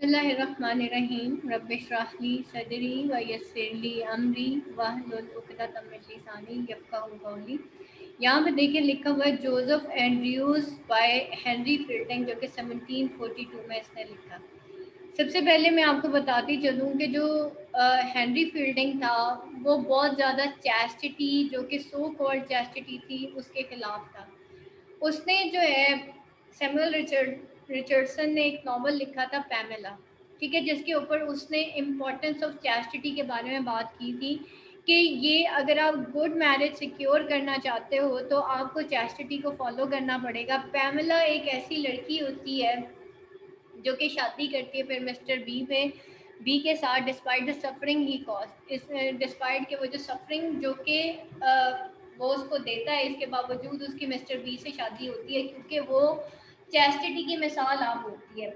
बिस्मिल्लाहिर्रहमानिर्रहीम रब्बिश्रह ली सदरी व यस्सिर ली अमरी वहलुल उक़दतम मिन लिसानी यफ़क़हू क़ौली। यहाँ पे देखिए लिखा हुआ है Joseph Andrews by Henry Fielding, जो कि 1742 में इसने लिखा। सबसे पहले मैं आपको बताती चलूँ कि जो हेनरी फील्डिंग था वो बहुत ज़्यादा चैस्टिटी, जो कि सो कॉल्ड चैस्टिटी थी, उसके खिलाफ था। उसने जो है सैमुअल रिचर्डसन ने एक नॉवल लिखा था पैमेला, ठीक है, जिसके ऊपर उसने इम्पोर्टेंस ऑफ चैस्टिटी के बारे में बात की थी कि ये अगर आप गुड मैरिज सिक्योर करना चाहते हो तो आपको चैस्टिटी को फॉलो करना पड़ेगा। पैमेला एक ऐसी लड़की होती है जो कि शादी करती है फिर मिस्टर बी के साथ, despite the suffering he cause, इस डिस्पाइट के वो जो सफरिंग जो कि वो उसको देता है, इसके बावजूद उसकी मिस्टर बी से शादी होती है क्योंकि वो चैस्टिटी की मिसाल आप होती है।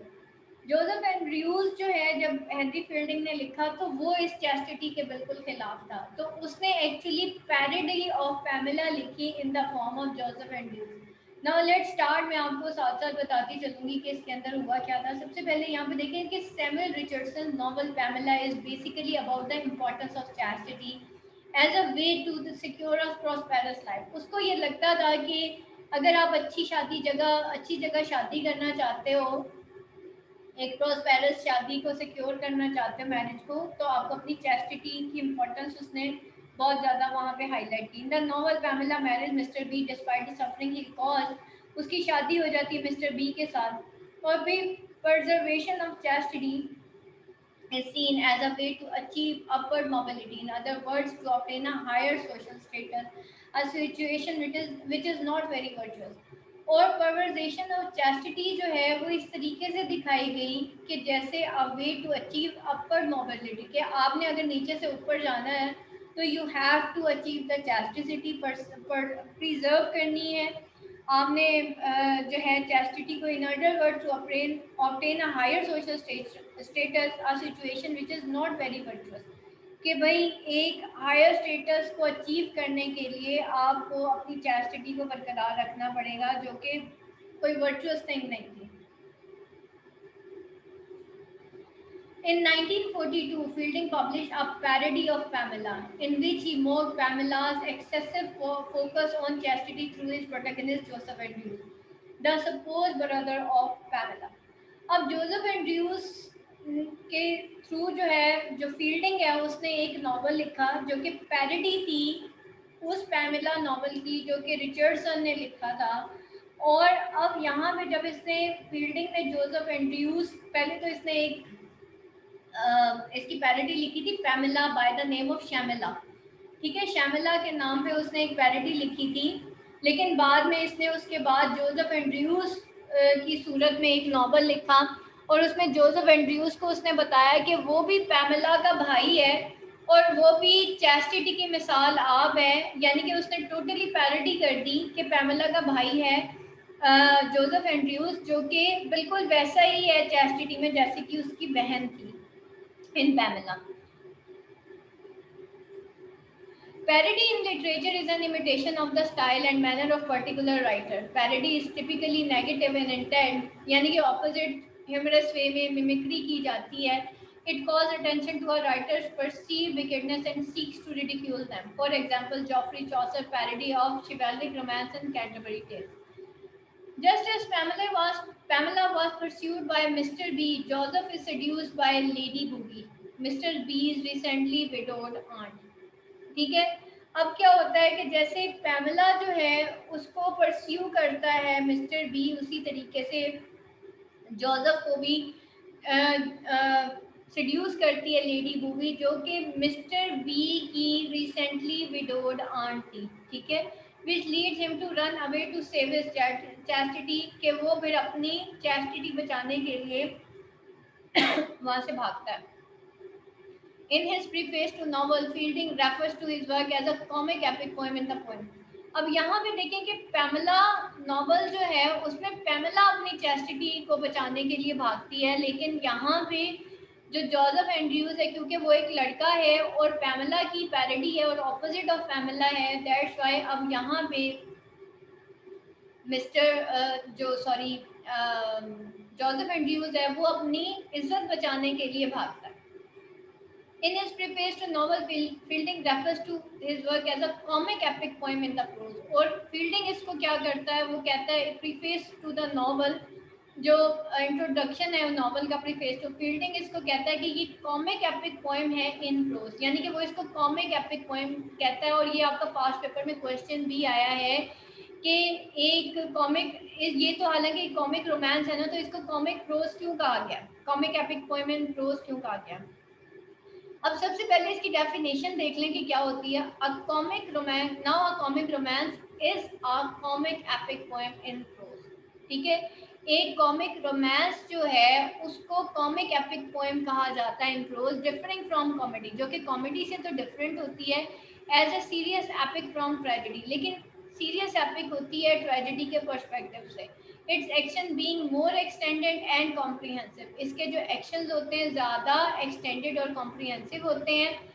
जोसेफ एंड्रयूज जो है, जब हेनरी फील्डिंग ने लिखा तो वो इस चैस्टिटी के बिल्कुल खिलाफ था, तो उसने एक्चुअली पैरोडी ऑफ पैमेला लिखी in the form of Joseph Andrews. Now let's start. मैं आपको साथ साथ बताती चलूंगी कि इसके अंदर हुआ क्या था। सबसे पहले यहाँ पे देखें कि Samuel Richardson novel Pamela is basically about the importance of chastity as a way to secure a prosperous life. उसको ये लगता था कि अगर आप अच्छी जगह शादी करना चाहते हो, एक प्रॉस्पेरस शादी को सिक्योर करना चाहते हो, मैरिज को, तो आपको अपनी चैस्टिटी की इम्पोर्टेंस उसने बहुत ज़्यादा वहाँ पे हाईलाइट की। In the novel Pamela marriage Mr B despite the suffering he cause, उसकी शादी हो जाती है मिस्टर बी के साथ। और भी preservation of chastity is seen as a way to achieve upward mobility. In other words, to obtain a higher social status, a situation which is not very virtuous. और परवर्जेशन ऑफ चैस्टिटी जो है वो इस तरीके से दिखाई गई कि जैसे a way to achieve upward mobility, कि आपने अगर नीचे से ऊपर जाना है तो you have to achieve the chastity, preserve करनी है आपने जो है चैस्टिटी को, in other word to obtain a higher social status, a situation which is not very virtuous, कि भाई एक हायर स्टेटस को अचीव करने के लिए आपको अपनी चैस्टिटी को बरकरार रखना पड़ेगा, जो कि कोई वर्चुअस थिंग नहीं थी। In 1942, Fielding published a parody of Pamela, in which he mocked Pamela's excessive focus on chastity through his protagonist Joseph Andrews, the supposed brother of Pamela. अब जोसेफ एंड्रयूज के थ्रू जो है, जो fielding है, उसने एक नॉवल लिखा जो कि पैरोडी थी उस पैमेला नॉवल की जो कि रिचर्डसन ने लिखा था। और अब यहाँ पे जब इसने फील्डिंग ने जोसेफ एंड्रयूज, पहले तो इसने एक इसकी पैरोडी लिखी थी Pamela by the name of Shamela, ठीक है, शैमेला के नाम पे उसने एक पैरोडी लिखी थी। लेकिन बाद में इसने उसके बाद जोसेफ एंड्रयूज की सूरत में एक नॉवल लिखा और उसमें जोसेफ एंड्रयूज को उसने बताया कि वो भी पैमेला का भाई है और वो भी चैस्टिटी की मिसाल आप है, यानी कि उसने टोटली पैरोडी कर दी कि पैमेला का भाई है जोसेफ एंड्रयूज, जो कि बिल्कुल वैसा ही है चैस्टिटी में जैसे कि उसकी बहन थी इन Pamela. Parody in literature is an imitation of the style and manner of particular writer. Parody is typically negative in intent, यानी कि opposite humorous way में mimicry की जाती है. It calls attention to a writer's perceived wickedness and seeks to ridicule them. For example, Geoffrey Chaucer parody of chivalric romance and Canterbury Tales. Just as Pamela was pursued by Mr. B, Joseph is seduced by Lady Boogie, Mr. B's recently widowed aunt. ठीक है, अब क्या होता है कि जैसे Pamela जो है उसको परस्यू करता है मिस्टर बी, उसी तरीके से जोसेफ को भी सेड्यूस करती है लेडी बूबी, जो कि मिस्टर बी की रिसेंटली विडोड आंट थी, ठीक है, which leads him to run away to save his chastity, के वो फिर अपनी चैस्टिटी बचाने के लिए वहां से भागता है। In his preface to novel, Fielding refers to his work as a comic epic poem in the poem. अब यहाँ पे देखें कि पैमेला नॉवल जो है उसमें पैमेला अपनी चैस्टिटी को बचाने के लिए भागती है, लेकिन यहाँ पे जो जोसेफ एंड्रयूज है, क्योंकि वो एक लड़का है और पैमेला की पैरोडी है और ऑपोजिट ऑफ पैमेला है, दैट्स व्हाई अब यहाँ पे जोसेफ एंड्रयूज है वो अपनी इज्जत बचाने के लिए भागता है। In his preface to novel, Fielding refers to his work as a comic epic poem in the prose. और Fielding इसको क्या करता है, वो कहता है preface to the novel, जो इंट्रोडक्शन है नॉवल का प्रीफेस, तो फील्डिंग इसको कहता है कि ये कॉमिक एपिक पोएम है इन प्रोज, यानी कि वो इसको कॉमिक एपिक पोएम कहता है। और ये आपका पास्ट पेपर में क्वेश्चन भी आया है कि एक कॉमिक, ये तो हालांकि कॉमिक रोमांस है ना, तो इसको कॉमिक प्रोज क्यों कहा गया, comic epic poem in prose क्यों कहा गया। अब सबसे पहले इसकी डेफिनेशन देख लें कि क्या होती है। A comic romance, now a comic romance is a comic epic poem in prose. ठीक है, एक कॉमिक रोमांस जो है उसको कॉमिक एपिक पोएम कहा जाता है in prose, differing from comedy, जो कि कॉमेडी से तो डिफरेंट होती है, as a serious epic from tragedy, लेकिन सीरियस एपिक होती है ट्रेजेडी के पर्सपेक्टिव से। Its action being more extended and comprehensive, इसके जो एक्शंस होते हैं ज़्यादा एक्सटेंडेड और कॉम्प्रिहेंसिव होते हैं।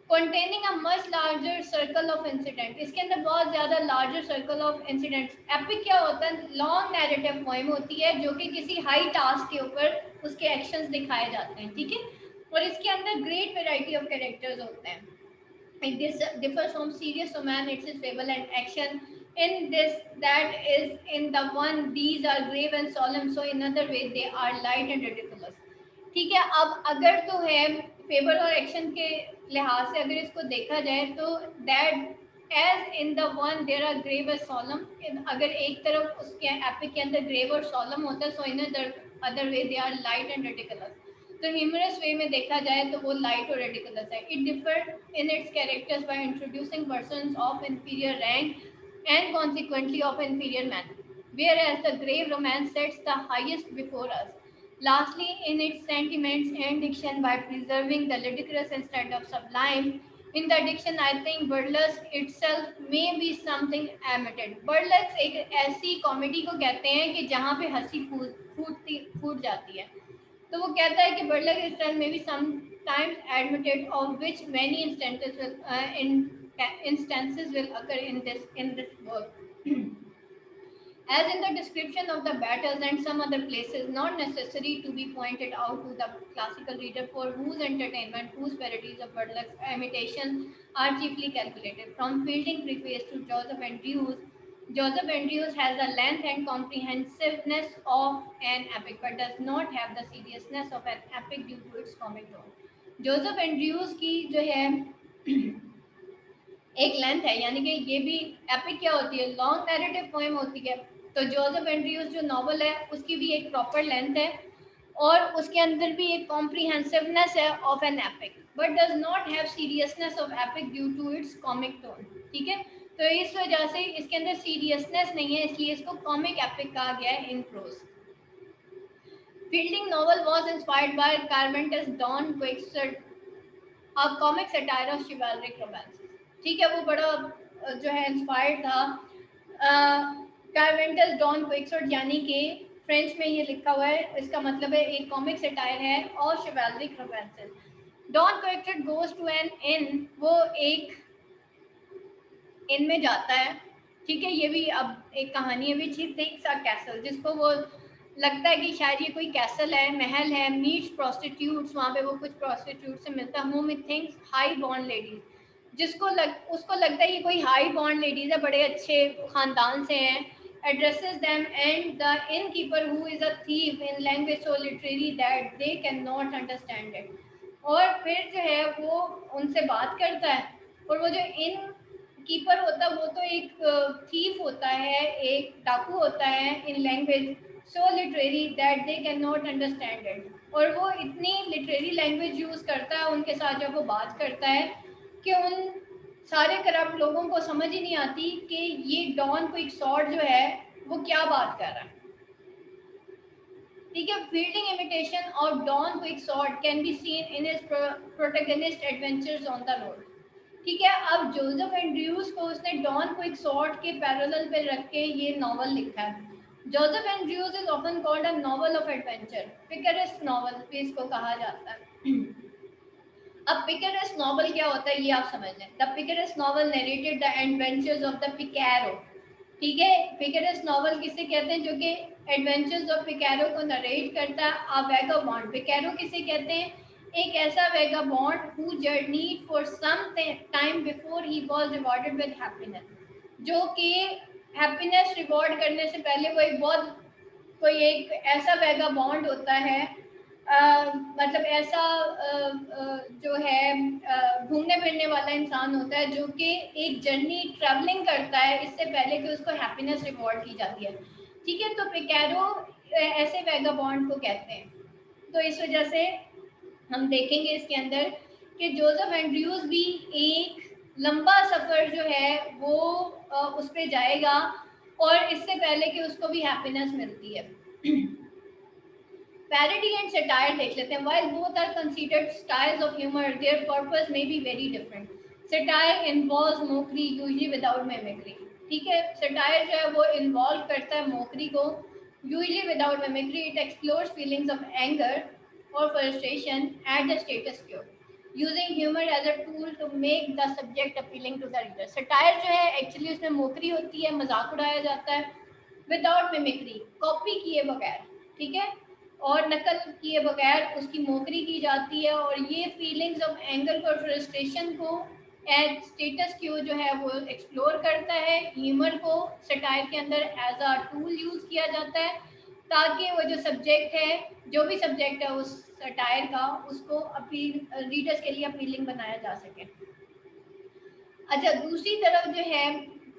containing a much larger circle of incident, इसके अंदर बहुत ज़्यादा larger circle of incidents। Epic क्या होता है, लॉन्ग नैरेटिव पोएम होती है जो कि किसी हाई टास्क के ऊपर उसके एक्शंस दिखाए जाते हैं। ठीक है, और इसके अंदर ग्रेट वेराइटी ऑफ कैरेक्टर्स होते हैं। It differs from serious romance, its fable and action. In this, that is in the one, these are grave and solemn, so in other way they are light and ridiculous। ठीक है, अब अगर तो है fable और action के लिहाज से अगर इसको देखा जाए तो that as in the one there are grave and solemn, अगर एक तरफ उसके एपिक के अंदर ग्रेव और सॉलम होता है, so in other way they are light and ridiculous. तो ह्यूमरस वे में देखा जाए तो वो लाइट और रेडिकुलस है। It differ in its characters by introducing persons of inferior rank and consequently of inferior man, whereas the grave romance sets the highest before us. Lastly, in its sentiments and diction, by preserving the ludicrous instead of sublime. In the diction, I think burlesque itself may be something omitted. Burlesque एक ऐसी comedy को कहते हैं कि जहाँ पे हंसी फूट जाती है। तो वो कहता है कि burlesque style may be sometimes admitted, of which many instances will occur in this work. As in the description of the battles and some other places, not necessary to be pointed out to the classical reader, for whose entertainment, whose parodies of burlesque imitation are chiefly calculated. From Fielding preface to Joseph Andrews, Joseph Andrews has the length and comprehensiveness of an epic, but does not have the seriousness of an epic due to its comic tone. Joseph Andrews की जो है एक length है, यानी कि ये भी epic क्या होती है, लॉन्ग नैरेटिव पोएम होती है। तो जोसेफ एंड्रयूज जो नॉवल है उसकी भी एक प्रॉपर लेंथ है और उसके अंदर भी एक कॉम्प्रिहेंसिवनेस है of an epic, but does not have seriousness of epic due to its comic tone. ठीक है, तो इस वजह से इसके अंदर सीरियसनेस नहीं है, इसलिए इसको कॉमिक एपिक कहा गया है in prose. Fielding novel was inspired by Carpenter's Don Quixote, a comic satire of chivalric romance. ठीक है, वो बड़ा जो है इंस्पायर्ड था कार्पेंटर्स डॉन क्विक्सर्ड, यानी कि फ्रेंच में ये लिखा हुआ है, इसका मतलब है एक कॉमिक सटायर है और chivalric romances. Don Quixote goes to an inn, वो एक इन में जाता है। ठीक है, ये भी अब एक कहानी है, विच ही थिंक्स अ कैसल, जिसको वो लगता है कि शायद ये कोई कैसल है, महल है। मीट्स प्रोस्टिट्यूट्स, वहाँ पे वो कुछ प्रोस्टिट्यूट से मिलता है। Home it thinks high born ladies, उसको लगता है ये कोई हाई बॉर्न लेडीज है, बड़े अच्छे खानदान से हैं। Addresses them and the in keeper who is a thief in language so literary that they can not understand it. और फिर जो है वो उनसे बात करता है, और वो जो इन कीपर होता है वो तो एक थीफ होता है, एक डाकू होता है in language so literary that they can not understand it. और वो इतनी लिटरेरी लैंग्वेज यूज़ करता है उनके साथ जब वो बात करता है कि उन सारे करप्ट लोगों को समझ ही नहीं आती कि ये डॉन क्विक्सॉर्ड जो है वो क्या बात कर रहा है। ठीक है, Fielding imitation of Don Quixote can be seen in his protagonist adventures on the road. ठीक है, अब जोसेफ एंड्रयूज को उसने डॉन क्विक्सॉर्ड के पैरेलल पे रख के ये नॉवल लिखा है। Joseph Andrews is often called a novel of adventure, picaresque novel भी इसको कहा जाता है। अब पिकरेस्ट नॉवल क्या होता है ये आप समझ लें। The picaresque novel narrated the adventures of the picaro, ठीक है। पिकेरस नॉवल किसे कहते हैं? जो कि एडवेंचर्स ऑफ पिकेरो को नरेट करता है। अ वैगाबॉन्ड, पिकेरो किसे कहते हैं? एक ऐसा vagabond who journeyed for some time before he was rewarded with happiness, जो कि हैप्पीनेस रिवॉर्ड करने से पहले वो एक बहुत कोई एक ऐसा वैगाबॉन्ड होता है, मतलब ऐसा जो है घूमने फिरने वाला इंसान होता है जो कि एक जर्नी ट्रैवलिंग करता है इससे पहले कि उसको हैप्पीनेस रिवॉर्ड की जाती है। ठीक है, तो पिकेरो ऐसे वैगाबॉन्ड को कहते हैं। तो इस वजह से हम देखेंगे इसके अंदर कि जोसेफ एंड्रयूज भी एक लंबा सफर जो है वो उस पर जाएगा और इससे पहले कि उसको भी हैप्पीनेस मिलती है। Parody and satire देख लेते हैं। While both are considered styles of humor, their purpose may be very different. Satire involves mockery, usually without mimicry. ठीक है, satire जो है वो involve करता है mockery को, usually without mimicry. It explores feelings of anger or frustration at the status quo, using humor as a tool to make the subject appealing to the reader. Satire जो है actually उसमें mockery होती है, मजाक उड़ाया जाता है, विदाउट मिमिक्री, कॉपी किए बगैर, ठीक है, और नकल किए बगैर उसकी मोकरी की जाती है। और ये फीलिंग्स ऑफ एंगर और फ्रस्ट्रेशन को एज स्टेटस क्यू जो है वो एक्सप्लोर करता है। ह्यूमर को सटायर के अंदर एज अ टूल यूज किया जाता है ताकि वो जो सब्जेक्ट है, जो भी सब्जेक्ट है उस सटायर का, उसको अपील रीडर्स के लिए अपीलिंग बनाया जा सके। अच्छा, दूसरी तरफ जो है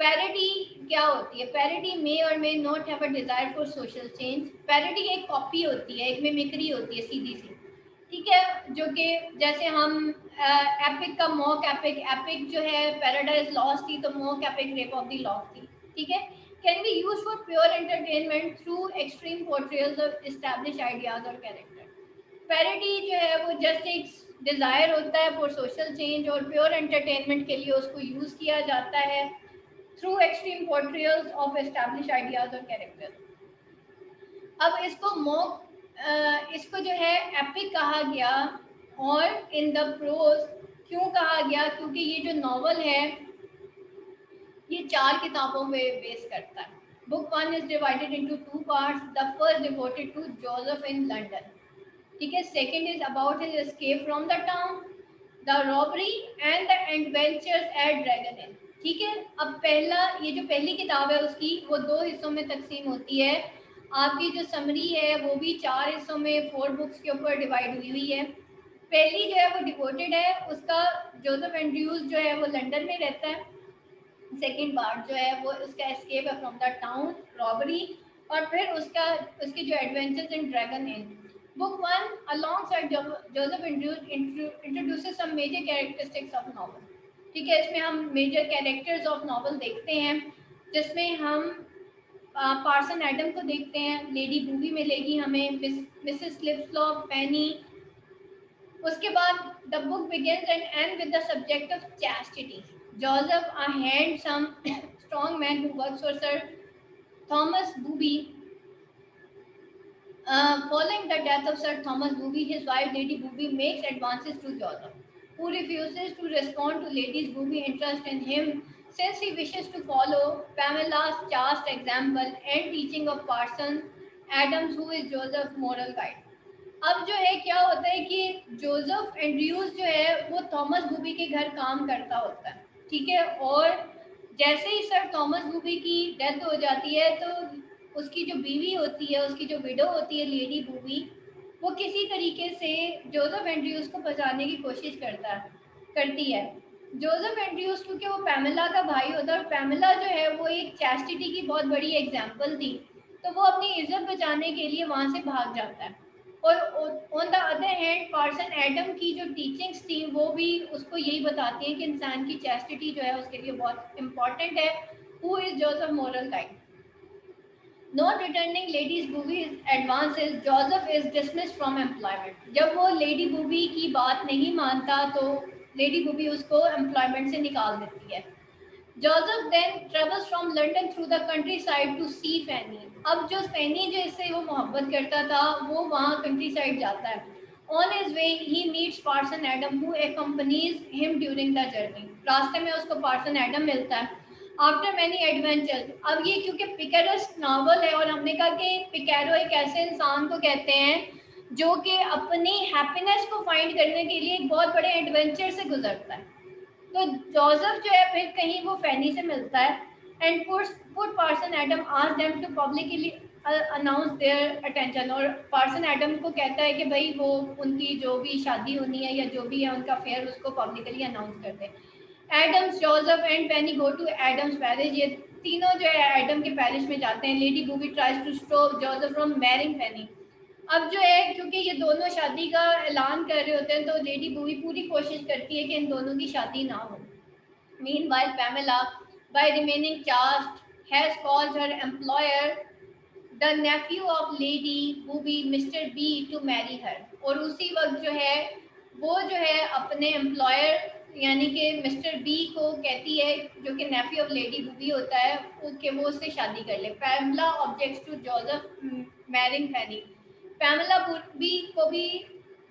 पैरोडी क्या होती है? पैरोडी मे और may not have a desire for social change. Parody एक कॉपी होती है, एक मिमिक्री होती है सीधी सी, ठीक है, जो कि जैसे हम एपिक का मॉक एपिक, एपिक जो है पैराडाइज लॉस्ट थी तो mock epic Rape of the Lost थी, ठीक है, can be use for pure entertainment through extreme portrayals of establish ideas और कैरेक्टर। पैरोडी जो है वो जस्ट एक डिज़ायर होता है फॉर सोशल चेंज और प्योर एंटरटेनमेंट के लिए उसको यूज़ किया जाता है through extreme portrayals of establish ideas और कैरेक्टर्स। अब इसको मॉक इसको जो है एपिक कहा गया और इन द प्रोज क्यों कहा गया? क्योंकि ये जो नॉवल है ये 4 किताबों में बेस करता है। Book 1 is divided into 2 parts. The first devoted to Joseph in London, ठीक है, second is about his escape from the town, the robbery and the adventures at Dragon Inn. ठीक है, अब पहला ये जो पहली किताब है उसकी वो 2 हिस्सों में तकसीम होती है। आपकी जो समरी है वो भी 4 हिस्सों में 4 बुक्स के ऊपर डिवाइड हुई हुई है। पहली जो है वो डिवोटेड है, उसका जोसेफ एंड्रयूज जो है वो लंदन में रहता है। सेकेंड पार्ट जो है वो उसका एस्केप है फ्रॉम द टाउन, रॉबरी, और फिर उसका उसकी जो adventures in dragon in. Book 1, alongside Joseph introduces some major characteristics of novel. ठीक है, इसमें हम मेजर कैरेक्टर्स ऑफ नॉवल देखते हैं जिसमें हम पार्सन एडम को देखते हैं, लेडी बूबी मिलेगी हमें, मिसेस स्लिपस्लॉप, फैनी। उसके बाद the book begins and and with the subject of chastity. Joseph, a handsome strong man who works for sir Thomas booby. Following the death of Sir Thomas Booby, his wife Lady Booby makes advances to Joseph, who refuses to respond to Lady Booby's interest in him since he wishes to follow Pamela's chaste example and teaching of Parson Adams, who is Joseph's moral guide. अब जो है क्या होता है कि Joseph Andrews जो है वो थॉमस बूबी के घर काम करता होता है, ठीक है, और जैसे ही सर थॉमस बूबी की डेथ हो जाती है तो उसकी जो बीवी होती है, उसकी जो विडो होती है लेडी बूबी, वो किसी तरीके से जोसेफ एंड्रयूज को बचाने की कोशिश करती है। जोसेफ एंड्रयूज क्योंकि वो पैमेला का भाई होता है और पैमेला जो है वो एक चैस्टिटी की बहुत बड़ी एग्जाम्पल थी, तो वो अपनी इज्जत बचाने के लिए वहाँ से भाग जाता है। और on the other hand Parson Adam की जो टीचिंग्स थी वो भी उसको यही बताती हैं कि इंसान की चैस्टिटी जो है उसके लिए बहुत इंपॉर्टेंट है। Who is Joseph moral guide? Not returning Lady Booby's advances, Joseph is dismissed from employment. जब वो लेडी बूबी की बात नहीं मानता तो लेडी बूबी उसको एम्प्लॉयमेंट से निकाल देती है। Joseph then travels from London through the countryside to see Fanny. अब जो फैनी जो इससे वो मोहब्बत करता था वो वहाँ कंट्री साइड जाता है। On his way he meets Parson Adam who accompanies him during the journey. रास्ते में उसको पार्सन एडम मिलता है। After many adventures. अब ये क्योंकि पिकेरस नावल है और हमने कहा कि पिकेरो एक ऐसे इंसान को कहते हैं जो कि अपनी हैप्पीनेस को फाइंड करने के लिए एक बहुत बड़े एडवेंचर से गुजरता है। तो जोसेफ जो है फिर कहीं वो फैनी से मिलता है and put Parson Adam ask them to publicly announce their attention, और पार्सन एडम को कहता है कि भाई वो उनकी जो भी शादी होनी है या जो भी है उनका फेयर उसको पब्लिकली अनाउंस कर दे। Adams, Joseph and Penny go to Adams parish. ये तीनों जो है एडम के पैरिश में जाते हैं। Lady Booby tries to stop Joseph from marrying Penny. अब जो है क्योंकि ये दोनों शादी का ऐलान कर रहे होते हैं तो लेडी बूबी पूरी कोशिश करती है कि इन दोनों की शादी ना हो। Meanwhile, Pamela, by remaining chaste, has caused her employer, the nephew of Lady Booby, Mr. B, to marry her। और उसी वक्त जो है वो जो है अपने एम्प्लॉयर यानी कि मिस्टर बी को कहती है, जो कि नेफ्यू ऑफ लेडी बूबी होता है, कि वो उससे शादी कर ले। Pamela objects to Joseph marrying Fanny. Pamela Booby को भी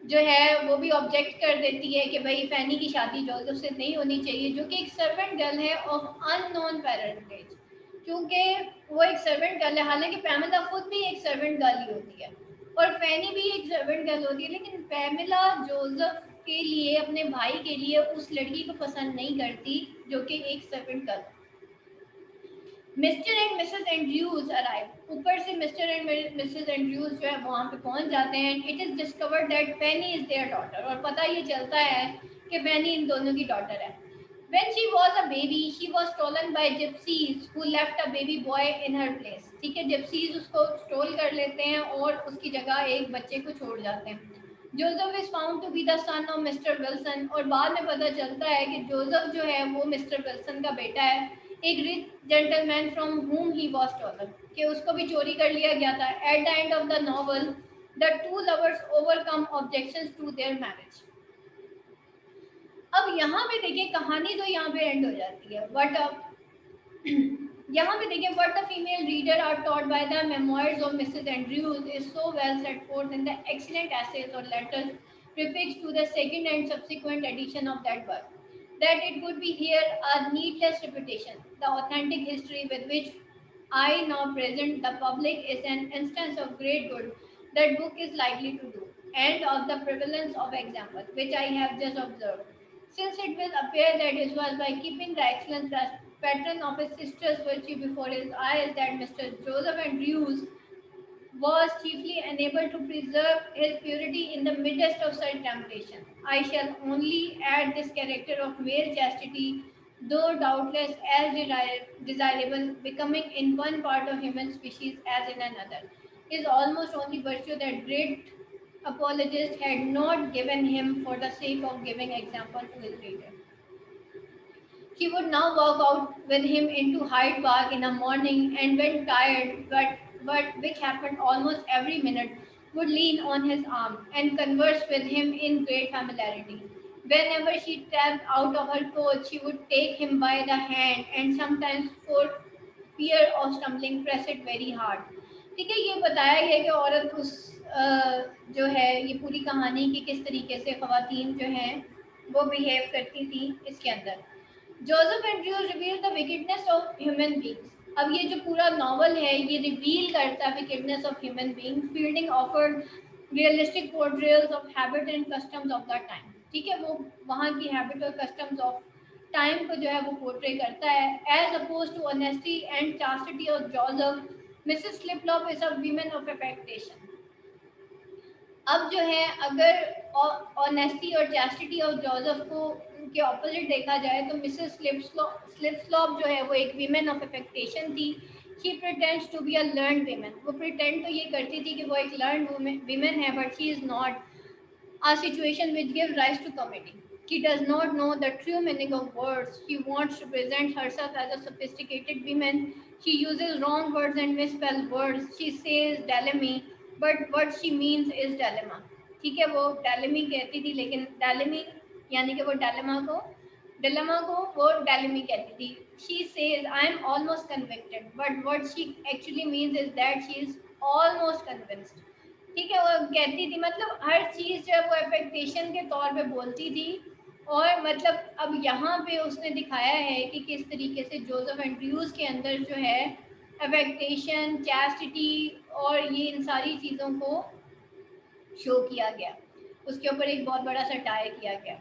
जो है वो भी ऑब्जेक्ट कर देती है कि भाई फैनी की शादी जोसेफ से नहीं होनी चाहिए, जो कि एक सर्वेंट गर्ल है ऑफ अननोन पेरेंटेज। क्योंकि वो एक सर्वेंट गर्ल है, हालांकि पैमेला खुद भी एक सर्वेंट गर्ल ही होती है और फैनी भी एक सर्वेंट गर्ल होती है, लेकिन पैमेला जोसेफ के लिए, अपने भाई के लिए उस लड़की को पसंद नहीं करती जो कि एक servant girl. Mister and Mrs Andrews arrive. ऊपर से मिस्टर एंड मिसेस एंड्रयूज जो है वहाँ पे पहुँच जाते हैं। It is discovered that Fanny is their daughter, और पता ये चलता है कि फैनी इन दोनों की डॉटर है। When she was a baby, she was stolen by gypsies who left a baby boy in her place। ठीक है, gypsies उसको स्टोल कर लेते हैं और उसकी जगह एक बच्चे को छोड़ जाते हैं। Joseph is found to be the son of Mr Wilson, और बाद में पता चलता है कि जोसेफ जो है वो मिस्टर विल्सन का बेटा है, एक rich gentleman from whom he was stolen, कि उसको भी चोरी कर लिया गया था। At the end of the novel, the two lovers overcome objections to their marriage. अब यहाँ पे देखिए कहानी तो यहाँ पे एंड हो जाती है, बट यहाँ पे देखिए what the female reader are taught by the memoirs of Mrs. Andrews is so well set forth in the excellent essays or letters prefixed to the second and subsequent edition of that work, that it would be here a needless repetition. The authentic history with which I now present the public is an instance of great good that book is likely to do, and of the prevalence of example which I have just observed. Since it will appear that it was by keeping the excellent patron of his sister's virtue before his eyes that Mr. Joseph Andrews was chiefly unable to preserve his purity in the midst of such temptation, I shall only add this character of male chastity, though doubtless as desirable, becoming in one part of human species as in another, is almost only virtue that great apologist had not given him for the sake of giving example to his reader. He would now walk out with him into Hyde Park in the morning, and when tired, but which happened almost every minute, would lean on his arm and converse with him in great familiarity. Whenever she stepped out of her coach, she would take him by the hand and sometimes for fear of stumbling press it very hard। ठीक है, ये बताया गया कि औरत उस जो है ये पूरी कहानी की किस तरीके से ख़वातीन जो हैं वो बिहेव करती थी इसके अंदर। Joseph Andrews reveal the wickedness of human beings. अब ये जो पूरा नॉवल है ये रिवील करता है wickedness of human being. Fielding offered realistic portrayals of habit and customs of the time. ठीक है, वो वहाँ की हैबिट और कस्टम्स ऑफ टाइम को जो है वो पोर्ट्रे करता है। As oppose to honesty and chastity of Joseph, Mrs Slipslop is a women of affectation. अब जो है अगर ऑनेस्टी और चैस्टिटी ऑफ जोसेफ को के ऑपोजिट देखा जाए तो मिसेस स्लिपस्लॉप जो है वो एक वीमेन ऑफ अफेक्टेशन थी। She pretends to be a learn women. वो प्रिटेंड तो ये करती थी कि वो एक लर्न वीमेन है, but she is not. A situation which gives rise to comedy. She does not know the true meaning of words. She wants to present herself as a sophisticated woman. She uses wrong words and misspelled words. She says dilemma, but what she means is dilemma। ठीक है, वो dilemma कहती थी लेकिन dilemma यानी कि वो dilemma को वो dilemma कहती थी। She says I am almost convicted, but what she actually means is that she is almost convinced। ठीक है, वो कहती थी मतलब हर चीज़ जो है वो एफेक्टेशन के तौर पे बोलती थी और मतलब अब यहाँ पे उसने दिखाया है कि किस तरीके से जोसेफ एंड्रयूज़ के अंदर जो है अफेक्टेशन, चैस्टिटी और ये इन सारी चीज़ों को शो किया गया, उसके ऊपर एक बहुत बड़ा सटायर किया गया।